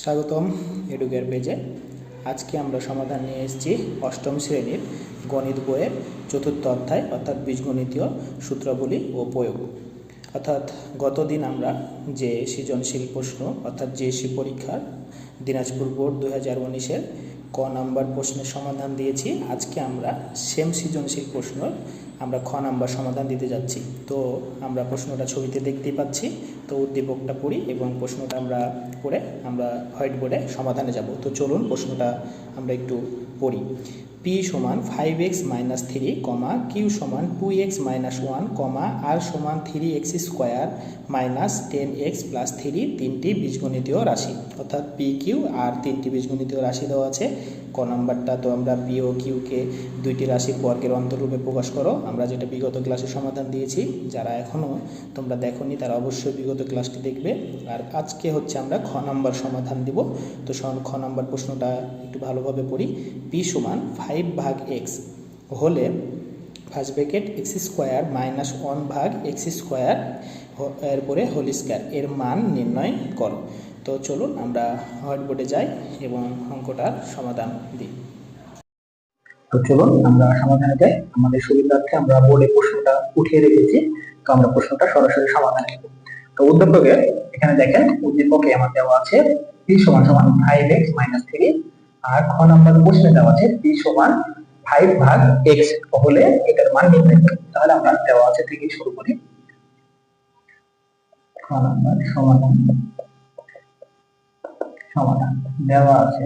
স্বাগতম এডুকেয়ার পেজে। আজকে আমরা সমাধান নিয়ে এসেছি অষ্টম শ্রেণীর গণিত বইয়ের চতুর্থ অধ্যায় অর্থাৎ বীজগণিতীয় সূত্রাবলী ও প্রয়োগ। অর্থাৎ গতদিন আমরা যে সৃজনশীল প্রশ্ন অর্থাৎ জেএসসি পরীক্ষার দিনাজপুর বোর্ড 2019-এর ক নাম্বার প্রশ্নের সমাধান দিয়েছি। আজকে আমরা সেম সৃজনশীল প্রশ্ন আমরা খ নাম্বার সমাধান দিতে যাচ্ছি। তো আমরা প্রশ্নটা ছবিতে দেখতেই পাচ্ছি। তো উদ্দীপকটা পড়ি এবং প্রশ্নটা আমরা পড়ে আমরা হোয়াইট বোর্ডে সমাধানে যাব। তো চলুন প্রশ্নটা আমরা একটু পড়ি। পি সমান 5x - 3, কিউ সমান 2x - 1, আর সমান 3x square minus 10x plus 3 তিনটি বীজগণিতীয় রাশি। অর্থাৎ পি কিউ আর তিনটি বীজগণিতীয় রাশি দেওয়া আছে। ক নাম্বারটা তো আমরা পি ও কিউকে দুইটি রাশির বর্গের অন্তরূপে প্রকাশ করো, আমরা যেটা বিগত ক্লাসে সমাধান দিয়েছি। যারা এখনও তোমরা দেখোনি তারা অবশ্যই বিগত ক্লাসটি দেখবে। আর আজকে হচ্ছে আমরা খ নাম্বার সমাধান দিব। তো খ নাম্বার প্রশ্নটা একটু ভালোভাবে পড়ি। পি সমান 5/x হলে first bracket x square minus 1/x square এরপরে হোল স্কোয়ার এর মান নির্ণয় করো। তো চলুন আমরা হোয়াইট বোর্ডে যাই এবং অঙ্কটার সমাধান দিই। তো চলুন আমরা সমাধানে যাই। আমাদের সুবিধার্থে আমরা বোর্ডে প্রশ্নটা উঠিয়ে রেখেছি, তো আমরা প্রশ্নটা সরাসরি সমাধানে দেব। তো উদ্দীপকে এখানে দেখেন, উদ্দীপকে আমার দেওয়া আছে p সমান 5x - 3, আর খ নাম্বার প্রশ্নে দেওয়া আছে p সমান 5/x হলে এটার মান নির্ণয় করুন। তাহলে আমরা দেওয়া আছে থেকে শুরু করি। খ নাম্বার সমাধান দেওয়া আছে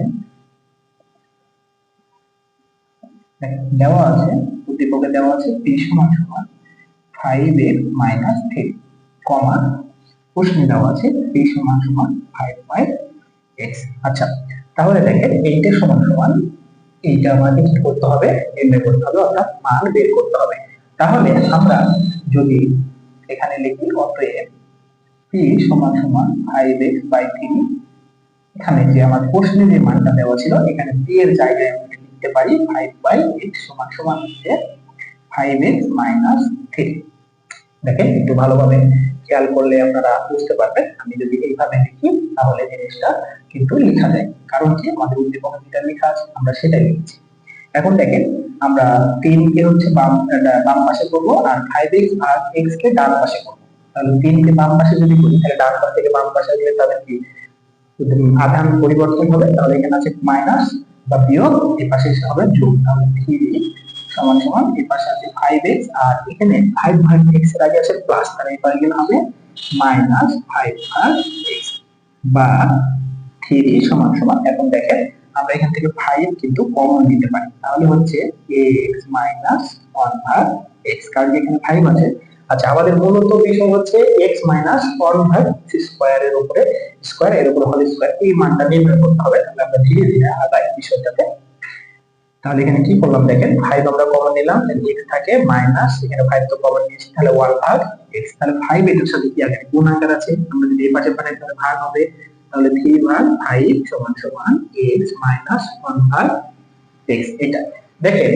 উদ্দীপকে দেওয়া আছে p সমান 5x - 3, প্রশ্নে দেওয়া আছে p সমান 5/x। আচ্ছা, তাহলে দেখেন এইটা সমান এইটা আমাদের কি করতে হবে, নির্ণয় করতে হবে, অর্থাৎ মান বের করতে হবে। তাহলে আমরা যদি এখানে লিখি অতএব p সমান 5x/3, এখানে যে আমার প্রশ্নে যে মানটা দেওয়া ছিল এখানে p এর জায়গায় আমরা লিখতে পারি 5/x সমান 5x - 3। দেখেন একটু ভালোভাবে খেয়াল করলে আপনারা বুঝতে পারবেন। আমি যদি এইভাবে লিখি তাহলে জিনিসটা কিন্তু লেখা যায়, কারণ কি আমাদের উদ্দীপকে যেটা লেখা আছে আমরা সেটাই লিখছি। এখন দেখেন আমরা 3 কে হচ্ছে বাম পাশে করব আর 5x আর x কে ডান পাশে করব। তাহলে 3 কে বাম পাশে যদি করি তাহলে ডান পাশ থেকে বাম পাশে গেলে তাহলে কি আধান পরিবর্তন হবে। তাহলে এখানে আছে মাইনাস বা বিয়োগ, এই পাশে হবে যোগ। তাহলে 3 সমান এই পাশে আছে 5x আর এখানে 5/x এর আগে আছে প্লাস, তাহলে এই পাশে গেলে হবে -5/x বা 3 সমান। এখন দেখেন আমরা এখান থেকে 5 কিন্তু কমন নিতে পারি, তাহলে হচ্ছে x - 1/x, কারণ এখানে 5 আছে। আচ্ছা, আমাদের মূলত বিষয় হচ্ছে x - 1/x স্কয়ার এর উপরে স্কয়ার এর উপরে হোল স্কয়ার, এই মানটা নির্ণয় করতে হবে। তাহলে আমরা ধীরে ধীরে আগাই বিষয়টাতে। তাহলে এখানে কি করলাম দেখেন, 5 আমরা কমন নিলাম, x থাকে মাইনাস, এখানে 5 তো কমন নিয়েছি, তাহলে 1/x। তাহলে 5 এর সাথে কি আছে, গুণ আকার আছে, আমরা যদি এই পাশে পাঠাই তাহলে ভাগ হবে। তাহলে 3/5 সমান x - 1/x। এটা দেখেন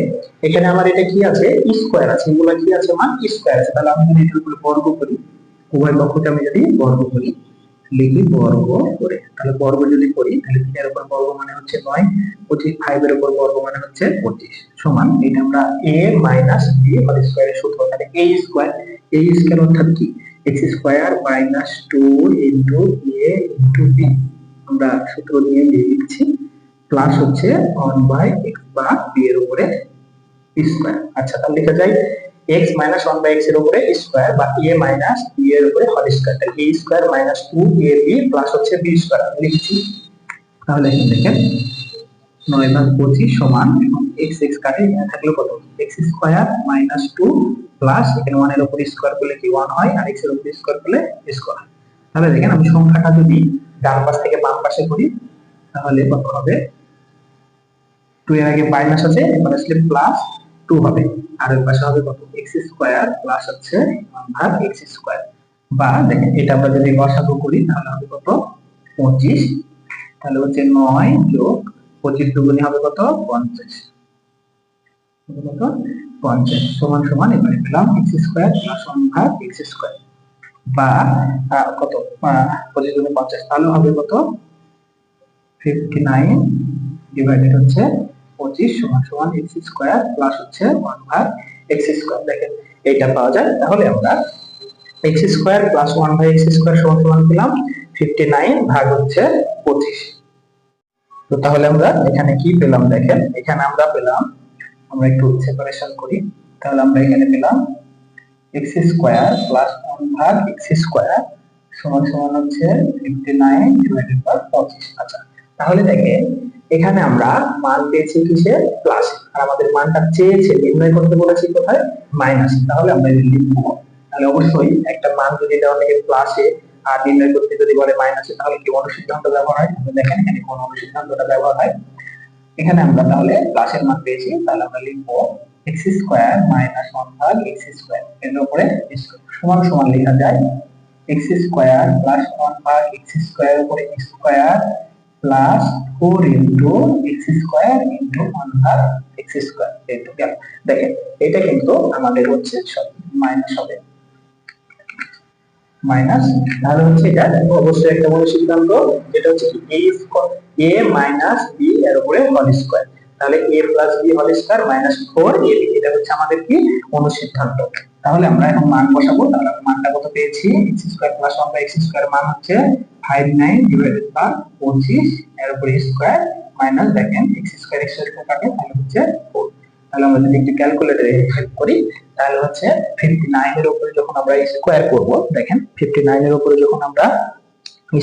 এখানে আমার এটা কি আছে, স্কয়ার আছে, এগুলা কি আছে, মান স্কয়ার আছে। তাহলে আমি যদি এটার উপরে বর্গ করি, উভয় পক্ষকে আমি যদি বর্গ করি, লিখি বর্গ করে, তাহলে বর্গ যদি করি তাহলে 3 এর উপর বর্গ মানে হচ্ছে 9, 5 এর উপর বর্গ মানে হচ্ছে 25 সমান। এটা আমরা a - b হোল স্কয়ারের সূত্র, তাহলে a স্কয়ার অর্থাৎ কি x square minus 2 into a into b, আমরা সূত্র নিয়ে লিখছি, প্লাস হচ্ছে 1/x বা b এর উপরে স্কয়ার। আচ্ছা, তাহলে লেখা যায় x - 1/x এর উপরে স্কয়ার বা a মাইনাস b এর উপরে হোল স্কয়ার, তাহলে a square minus 2ab plus হচ্ছে b স্কয়ার লিখছি। তাহলে এখানে দেখেন 9/25 সমান, এবং x কাটে, এখানে থাকলো কত, x স্কয়ার মাইনাস 2 প্লাস এখানে 1 এর উপর স্কয়ার করলে কি 1 হয়, আর x এর উপর স্কয়ার করলে স্কয়ার। তাহলে দেখেন আমি সংখ্যাটা যদি ডান পাশ থেকে বাম পাশে করি তাহলে কত হবে, 2 এর আগে মাইনাস আছে, এবার আসলে প্লাস 2 হবে, আর এর পাশে হবে কত, x স্কয়ার প্লাস হচ্ছে 1/x স্কয়ার। বা দেখেন এটা আমরা যদি লসাগু করি তাহলে হবে কত, 25। তাহলে হচ্ছে 9 যোগ 25 দুগুণে হবে কত, 50 সমান এবারে পেলাম x square plus 1/x square বা কত, 25 গুণে 50, তাহলে হবে কত 59 ডিভাইডেড হচ্ছে 25 সমান সমান x স্কয়ার প্লাস হচ্ছে 1 ভাগ x স্কয়ার। দেখেন এটা পাওয়া যায়। তাহলে আমরা x স্কয়ার প্লাস 1 ভাগ x স্কয়ার সমান সমান পেলাম 59 ভাগ হচ্ছে 25। তো তাহলে আমরা এখানে কি পেলাম দেখেন, এখানে আমরা পেলাম, আমরা একটু সেপারেশন করি, তাহলে আমরা এখানে পেলাম x স্কয়ার প্লাস 1 ভাগ x স্কয়ার সমান সমান হচ্ছে 59 ডিভাইডেড বাই 25। আচ্ছা, তাহলে দেখেন এখানে আমরা মান পেয়েছি কিসে, প্লাস, আর আমাদের মানটা চেয়েছে নির্ণয় করতে বলেছি কোথায়, মাইনাস। তাহলে আমরা এটা লিখবো। তাহলে অবশ্যই একটা মান যদি দেওয়া থাকে প্লাসে আর নির্ণয় করতে যদি বলে মাইনাসে, তাহলে কি অনুসিদ্ধান্ত ব্যবহার হয়? দেখেন এখানে কোন অনুসিদ্ধান্তটা ব্যবহার হয়। এখানে আমরা তাহলে প্লাসের মান পেয়েছি, তাহলে আমরা লিখবো x স্কয়ার মাইনাস 1 ভাগ x স্কয়ার এর উপরে সমান সমান লেখা যায় x স্কয়ার প্লাস 1 ভাগ x স্কয়ার উপরে x square plus 4 into x square into 1 ভাগ x স্কয়ার। এটা গেল। দেখেন এটা কিন্তু আমাদের হচ্ছে মাইনাস হবে, মাইনাস, তাহলে হচ্ছে এটা অবশ্যই একটা বড় সিদ্ধান্ত, যেটা হচ্ছে a মাইনাস b এর উপরে হোল স্কয়ার। তাহলে a plus b whole square minus 4ab, এটা হচ্ছে আমাদের কি অনুসিদ্ধান্ত। তাহলে আমরা এখন মান বসাবো। তাহলে আমরা মানটা কত পেয়েছি, x square plus 1 by x square মান হচ্ছে 59 ডিভাইডেড বাই 25 এর উপরে স্কয়ার মাইনাস, দেখেন x স্কয়ার x স্কয়ার কাটে তাহলে হচ্ছে 4। তাহলে আমরা যদি একটু ক্যালকুলেটরে হেল্প করি, তাহলে হচ্ছে 59 এর উপরে যখন আমরা স্কয়ার করব, দেখেন 59 এর উপরে যখন আমরা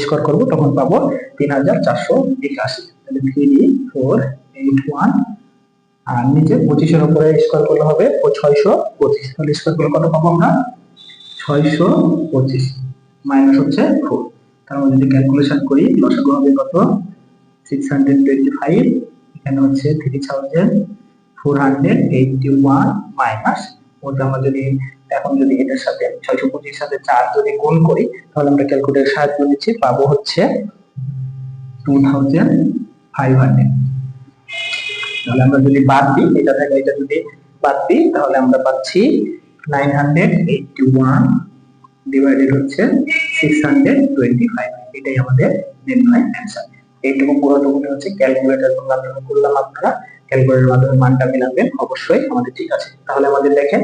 স্কয়ার করব তখন পাবো 3481। তাহলে 3481, আর নিচে 25 এর উপরে স্কয়ার করলে হবে 625। তাহলে স্কয়ার করলে কত পাবো আমরা, 625 মাইনাস হচ্ছে 4। তাহলে যদি ক্যালকুলেশন করি লসাগু হবে কত, 625, এখানে হচ্ছে 3481 মাইনাস ওটা আমরা যদি এখন যদি এটার সাথে 625 সাথে 4 যদি গুণ করি, তাহলে আমরা ক্যালকুলেটর সাহায্য নিচ্ছি, পাবো হচ্ছে 2500। তাহলে আমরা যদি বাদ দিই, এটা থেকে এটা যদি বাদ দিই, তাহলে আমরা পাচ্ছি 981 ডিভাইডেড হচ্ছে 625। এটাই আমাদের নির্ণয় অ্যানসার। এইটুকু পুরোটুকু হচ্ছে ক্যালকুলেটরের মাধ্যমে করলাম। আপনারা ক্যালকুলেটরের মাধ্যমে মানটা মিলাবেন, অবশ্যই আমাদের ঠিক আছে। তাহলে আমাদের দেখেন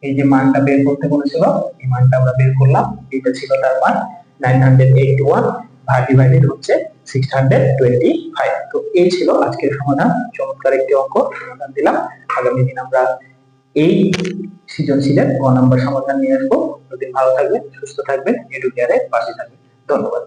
এই যে মানটা বের করতে বলেছিল, এই মানটা আমরা বের করলাম। এটা ছিল তার মান 981 ভাগ ডিভাইডেড হচ্ছে 625। তো এই ছিল আজকের সমাধান। চমৎকার একটি অঙ্ক সমাধান দিলাম। আগামী দিন আমরা এই সৃজনশীলের গ নাম্বার সমাধান নিয়ে আসবো। যদি ভালো থাকবেন, সুস্থ থাকবেন, এডুকেয়ারের পাশে থাকবেন। ধন্যবাদ।